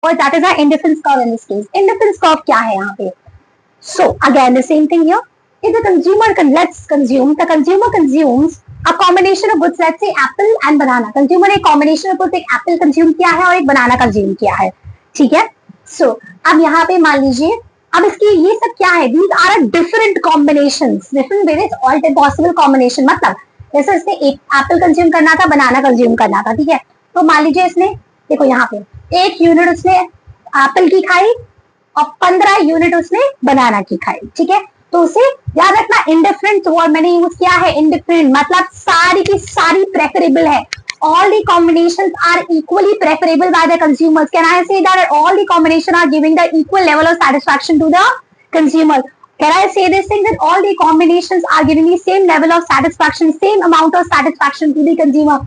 But that is our indifference curve in this case. Indifference curve क्या है यहाँ पे? So again the same thing here. If the consumer the consumer consumes a combination of goods, let's say apple and banana. Consumer एक combination of goods, एक apple consume किया है और एक banana consume किया है, ठीक है? So अब यहाँ पे मान लीजिए, अब इसकी ये सब क्या है? These are different combinations, different various all possible combination. मतलब जैसे इसने एक एप्पल कंज्यूम करना था, बनाना कंज्यूम करना था, ठीक है? तो मान लीजिए इसने, देखो यहाँ पे एक यूनिट उसने एप्पल की खाई और 15 यूनिट उसने बनाना की खाई, ठीक है? तो उसे याद रखना, इंडिफरेंट वर्ड मैंने यूज किया है, इंडिफरेंट मतलब सारी की सारी प्रेफरेबल है. All the combinations are equally preferable by the consumers. Can I say that all the combinations are giving the equal level of satisfaction to the consumer? Can I say this thing that all the combinations are giving the same level of satisfaction, same amount of satisfaction to the consumer?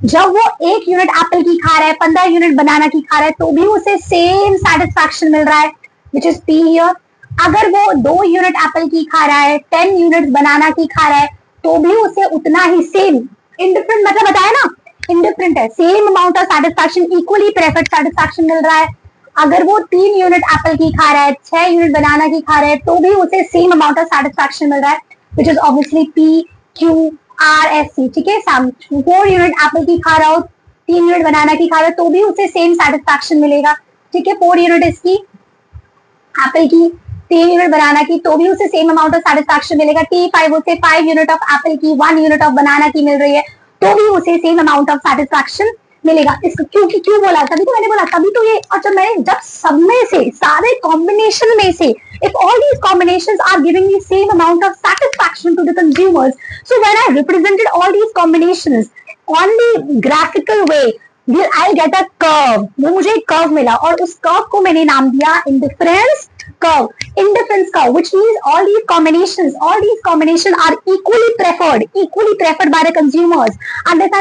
जब वो एक unit Apple की खा रहा है, 15 unit बनाना की खा रहा है, तो भी उसे सेम सेटिस्फैक्शन मिल रहा है, which is P here. अगर वो 2 यूनिट एप्पल की खा रहा है, 10 यूनिट बनाना की खा रहा है, तो भी उसे उतना ही सेम, इंडिफरेंट मतलब बताया ना, इंडिफरेंट है, same amount of satisfaction, equally preferred satisfaction मिल रहा है. अगर वो 3 यूनिट एप्पल की खा रहा है, 6 यूनिट बनाना की खा रहा है, तो भी उसे सेम अमाउंट ऑफ सेटिस्फैक्शन मिल रहा है, which is obviously P Q R S C, ठीक है? 4 यूनिट एप्पल की खा रहा हो, 3 यूनिट बनाना की खा रहा है, तो भी उसे सेम सेटिस्फैक्शन मिलेगा, ठीक है? 4 यूनिट इसकी एप्पल की, 3 यूनिट बनाना की, तो भी उसे सेम अमाउंट ऑफ सेटिस्फैक्शन मिलेगा. T5 उसे 5 यूनिट ऑफ एप्पल की, 1 यूनिट ऑफ बनाना की मिल रही है, तो भी उसे सेम अमाउंट ऑफ सेटिस्फैक्शन मिलेगा. इसको क्यों बोला? तभी तो मैंने बोला, तभी तो ये, और जब सब में से, सारे कॉम्बिनेशन में से, if all these combinations are giving the same amount of satisfaction to the consumers, so when I represented all these combinations on the graphical way, I'll get a curve. वो मुझे एक कर्व मिला और उस curve को मैंने नाम दिया indifference curve. Indifference curve, which means all these combinations are equally preferred by the consumers. Understand?